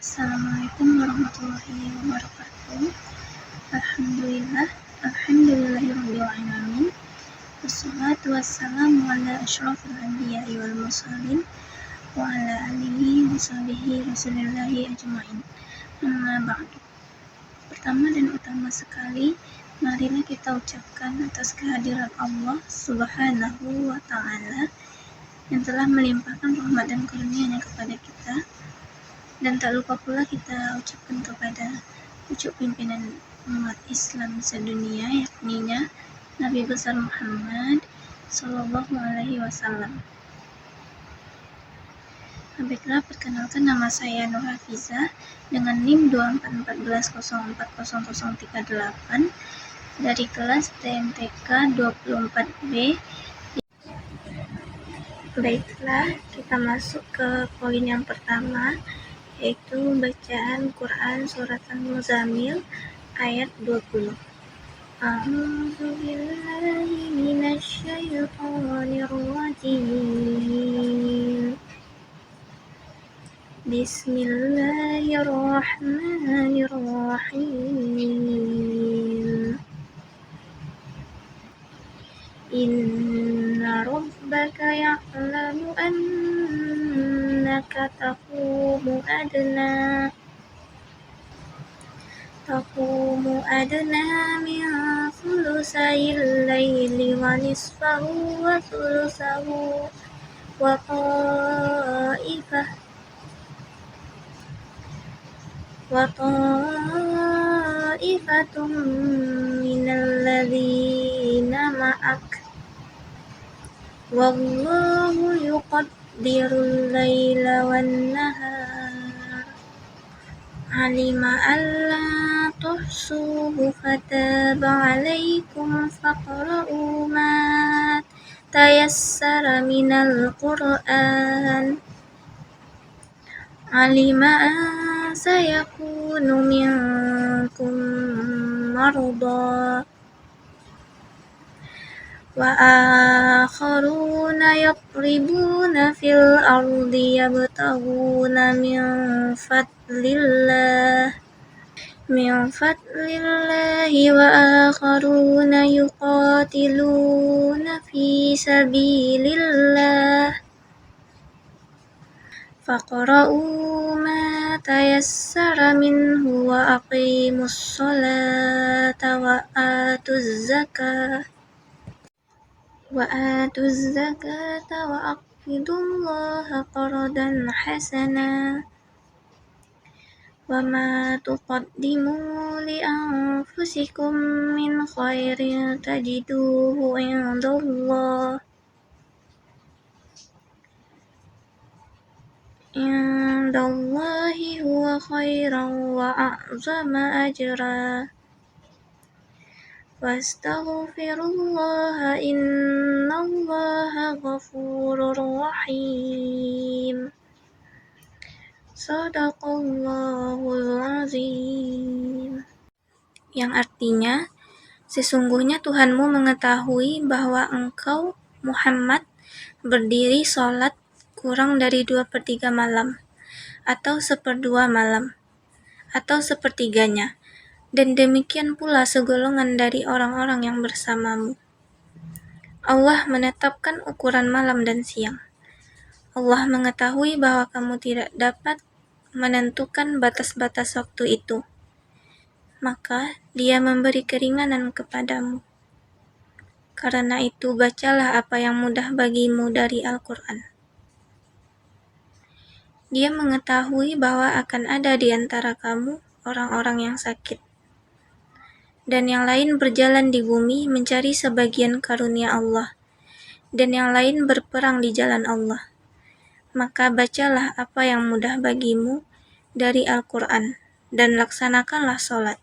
Assalamualaikum warahmatullahi wabarakatuh. Alhamdulillah, alhamdulillahirabbil alamin. Wassalatu wassalamu ala asyrofil anbiya'i wal mursalin wa ala alihi wa sahbihi rasulillahi ajma'in. Amma ba'du. Pertama dan utama sekali, marilah kita ucapkan atas kehadiran Allah Subhanahu wa ta'ala yang telah melimpahkan rahmat dan karunia-Nya kepada kita. Dan tak lupa pula kita ucapkan kepada pucuk pimpinan umat Islam sedunia, yakni Nabi besar Muhammad Sallallahu Alaihi Wasallam. Baiklah, perkenalkan, nama saya Nur Hafizah dengan NIM 244104038 dari kelas TMTK 24B. Baiklah, kita masuk ke poin yang pertama, yaitu bacaan Quran surat Al-Muzammil ayat 20. A'udzu billahi minasy syaithanir rajim. Bismillahirrahmanirrahim. Inna rabbaka ya'lamu annaka taqumu adna min thulusayil laili wa nisfahu wa thulusahu wa ta'ifatun minal ladzina ma'ak wallahu yuqaddirul laila wan nahar alima alla tuhsuhu fataba alaikum faqra'u ma tayassara minal Qur'an alima sayakunu minkum marda wa akharuna yadribuna fil ardi yabtaghuna min fadlillahi wa akharuna yuqatiluna fi sabilillah faqra'u ma tayassara minhu wa aqimus sholata wa atuz zakata wa aqridullaha qardan hasana wa ma tuqaddimu li anfusikum min khairin tajiduhu indallahi huwa khairan wa a'zama ajra wastaghfirullaha innallaha ghafurur rahim. Shadaqallahul azim. Yang artinya, sesungguhnya Tuhanmu mengetahui bahwa engkau, Muhammad, berdiri sholat kurang dari 2/3 malam, atau 1/2 malam, atau sepertiganya, dan demikian pula segolongan dari orang-orang yang bersamamu. Allah menetapkan ukuran malam dan siang. Allah mengetahui bahwa kamu tidak dapat menentukan batas-batas waktu itu, maka Dia memberi keringanan kepadamu. Karena itu bacalah apa yang mudah bagimu dari Al-Quran. Dia mengetahui bahwa akan ada di antara kamu orang-orang yang sakit, dan yang lain berjalan di bumi mencari sebagian karunia Allah, dan yang lain berperang di jalan Allah. Maka bacalah apa yang mudah bagimu dari Al-Quran, dan laksanakanlah sholat.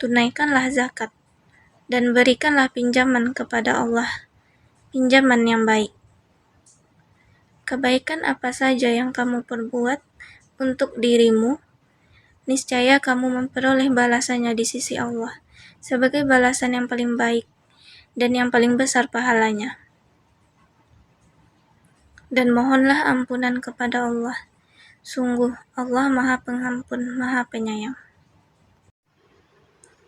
Tunaikanlah zakat, dan berikanlah pinjaman kepada Allah, pinjaman yang baik. Kebaikan apa saja yang kamu perbuat untuk dirimu, niscaya kamu memperoleh balasannya di sisi Allah, sebagai balasan yang paling baik dan yang paling besar pahalanya. Dan mohonlah ampunan kepada Allah. Sungguh, Allah Maha Pengampun, Maha Penyayang.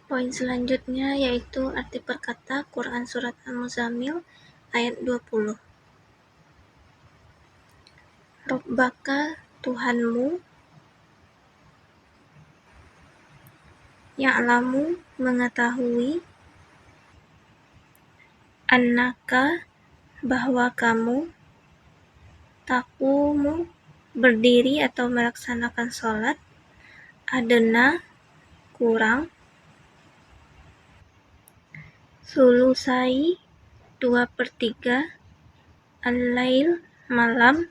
Poin selanjutnya yaitu arti perkata Quran Surat Al-Muzammil ayat 20. Rabbaka, Tuhanmu, ya'lamu, mengetahui, annaka, bahwa kamu, taqumu, berdiri atau melaksanakan sholat, adna, kurang, sulusai, 2/3, al-lail, malam,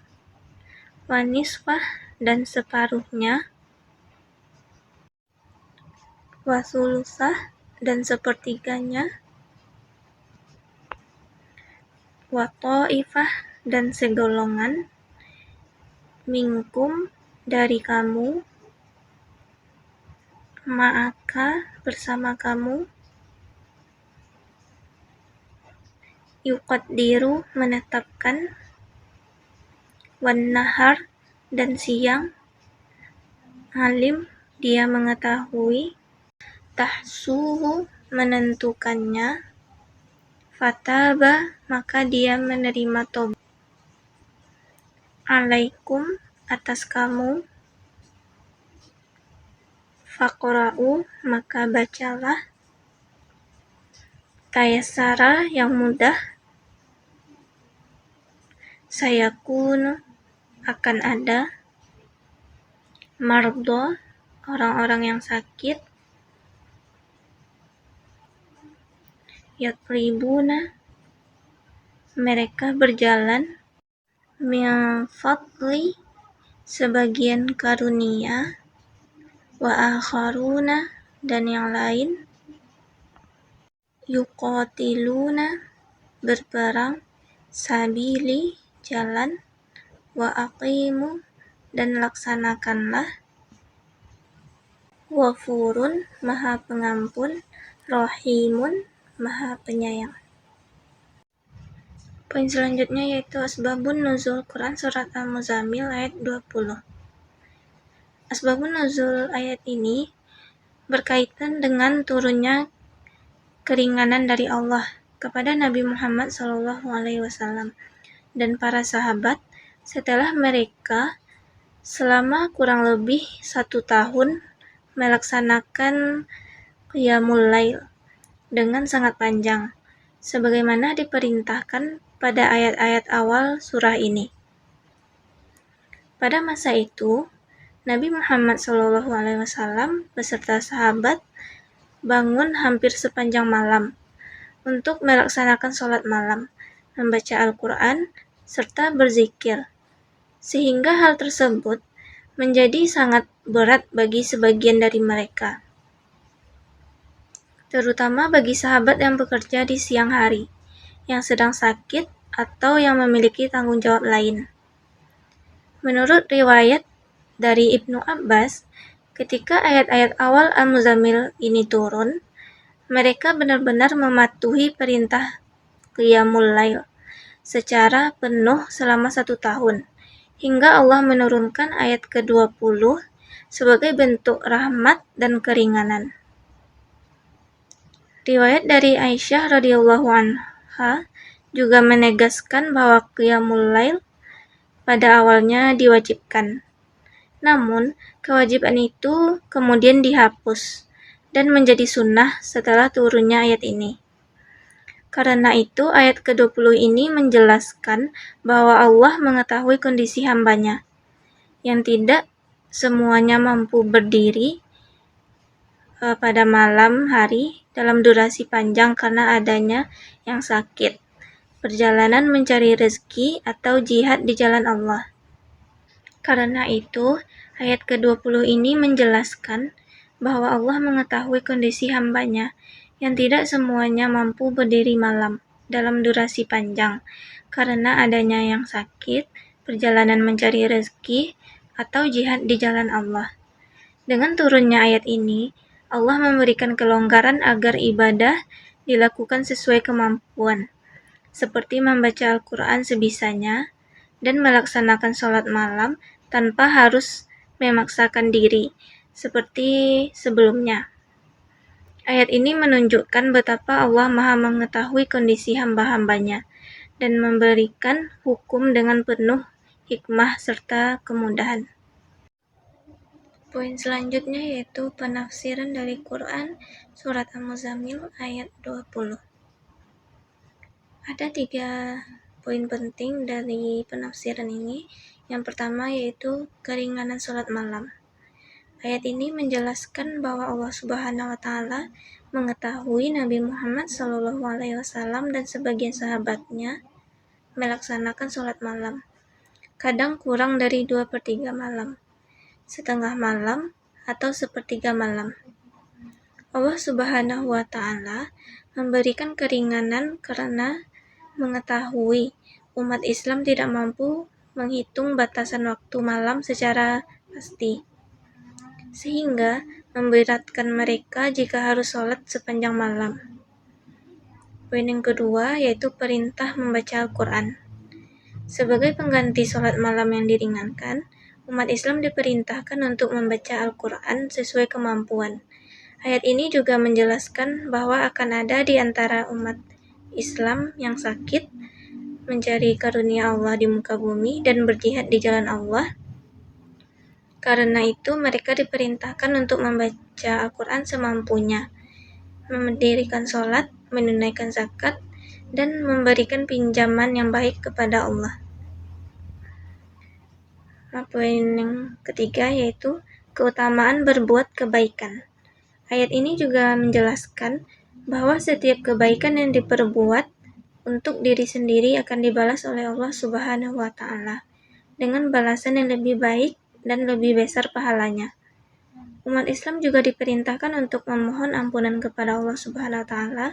wanisfah, dan separuhnya, wasulusah, dan sepertiganya, wato'ifah, dan segolongan, minkum, dari kamu, ma'aka, bersama kamu, yuqaddiru, menetapkan, wan nahar, dan siang, alim, dia mengetahui, tahsuhu, menentukannya, fataba, maka dia menerima tobat, alaikum, atas kamu, faqra'u, maka bacalah, tayassara, yang mudah, sayakunu, akan ada, mardo, orang-orang yang sakit, yatribuna, mereka berjalan, min fadli, sebagian karunia, wa akharuna, dan yang lain, yuqatiluna, berperang, sabili, jalan, wa aqimu, dan laksanakanlah, ghafurun, Maha Pengampun, rahimun, Maha Penyayang. Poin selanjutnya yaitu asbabun nuzul Quran Surat Al-Muzammil ayat 20. Asbabun nuzul ayat ini berkaitan dengan turunnya keringanan dari Allah kepada Nabi Muhammad SAW dan para sahabat setelah mereka selama kurang lebih 1 tahun melaksanakan qiyamul lail dengan sangat panjang, sebagaimana diperintahkan pada ayat-ayat awal surah ini. Pada masa itu, Nabi Muhammad SAW beserta sahabat bangun hampir sepanjang malam untuk melaksanakan sholat malam, membaca Al-Quran, serta berzikir, sehingga hal tersebut menjadi sangat berat bagi sebagian dari mereka, terutama bagi sahabat yang bekerja di siang hari, yang sedang sakit, atau yang memiliki tanggung jawab lain. Menurut riwayat dari Ibnu Abbas, ketika ayat-ayat awal Al-Muzammil ini turun, mereka benar-benar mematuhi perintah qiyamul lail secara penuh selama 1 tahun, hingga Allah menurunkan ayat ke-20 sebagai bentuk rahmat dan keringanan. Riwayat dari Aisyah radhiyallahu anha juga menegaskan bahwa qiyamul lail pada awalnya diwajibkan. Namun, kewajiban itu kemudian dihapus dan menjadi sunnah setelah turunnya ayat ini. Karena itu, ayat ke-20 ini menjelaskan bahwa Allah mengetahui kondisi hambanya, yang tidak semuanya mampu berdiri pada malam hari dalam durasi panjang karena adanya yang sakit, perjalanan mencari rezeki, atau jihad di jalan Allah. Karena itu, ayat ke-20 ini menjelaskan bahwa Allah mengetahui kondisi hambanya yang tidak semuanya mampu berdiri malam dalam durasi panjang karena adanya yang sakit, perjalanan mencari rezeki, atau jihad di jalan Allah. Dengan turunnya ayat ini, Allah memberikan kelonggaran agar ibadah dilakukan sesuai kemampuan, seperti membaca Al-Quran sebisanya dan melaksanakan sholat malam tanpa harus memaksakan diri, seperti sebelumnya. Ayat ini menunjukkan betapa Allah Maha mengetahui kondisi hamba-hambanya dan memberikan hukum dengan penuh hikmah serta kemudahan. Poin selanjutnya yaitu penafsiran dari Quran Surat Al-Muzammil ayat 20. Ada 3 poin penting dari penafsiran ini. Yang pertama yaitu keringanan sholat malam. Ayat ini menjelaskan bahwa Allah Subhanahu wa Ta'ala mengetahui Nabi Muhammad SAW dan sebagian sahabatnya melaksanakan sholat malam, kadang kurang dari 2/3 malam, setengah malam, atau sepertiga malam. Allah Subhanahu wa Ta'ala memberikan keringanan karena mengetahui umat Islam tidak mampu menghitung batasan waktu malam secara pasti, sehingga memberatkan mereka jika harus sholat sepanjang malam. Poin yang kedua yaitu perintah membaca Al-Quran. Sebagai pengganti sholat malam yang diringankan, umat Islam diperintahkan untuk membaca Al-Quran sesuai kemampuan. Ayat ini juga menjelaskan bahwa akan ada di antara umat Islam yang sakit, mencari karunia Allah di muka bumi, dan berjihad di jalan Allah. Karena itu, mereka diperintahkan untuk membaca Al-Quran semampunya, mendirikan sholat, menunaikan zakat, dan memberikan pinjaman yang baik kepada Allah. Poin yang ketiga yaitu keutamaan berbuat kebaikan. Ayat ini juga menjelaskan bahwa setiap kebaikan yang diperbuat untuk diri sendiri akan dibalas oleh Allah Subhanahu wa Ta'ala dengan balasan yang lebih baik dan lebih besar pahalanya. Umat Islam juga diperintahkan untuk memohon ampunan kepada Allah Subhanahu wa Ta'ala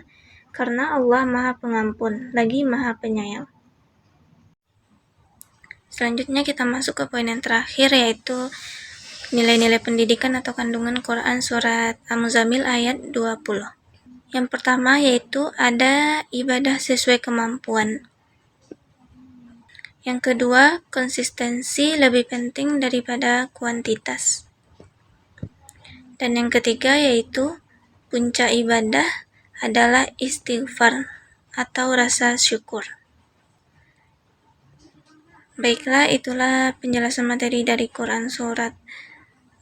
karena Allah Maha Pengampun, lagi Maha Penyayang. Selanjutnya kita masuk ke poin yang terakhir yaitu nilai-nilai pendidikan atau kandungan Quran Surat Al-Muzammil ayat 20. Yang pertama yaitu ada ibadah sesuai kemampuan. Yang kedua, konsistensi lebih penting daripada kuantitas. Dan yang ketiga yaitu puncak ibadah adalah istighfar atau rasa syukur. Baiklah, itulah penjelasan materi dari Quran Surat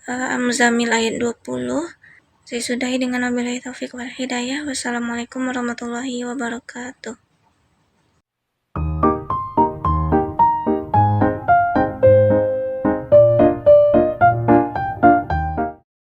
Al-Muzammil ayat 20. Saya sudahi dengan wabillahi taufiq wal hidayah. Wassalamualaikum warahmatullahi wabarakatuh.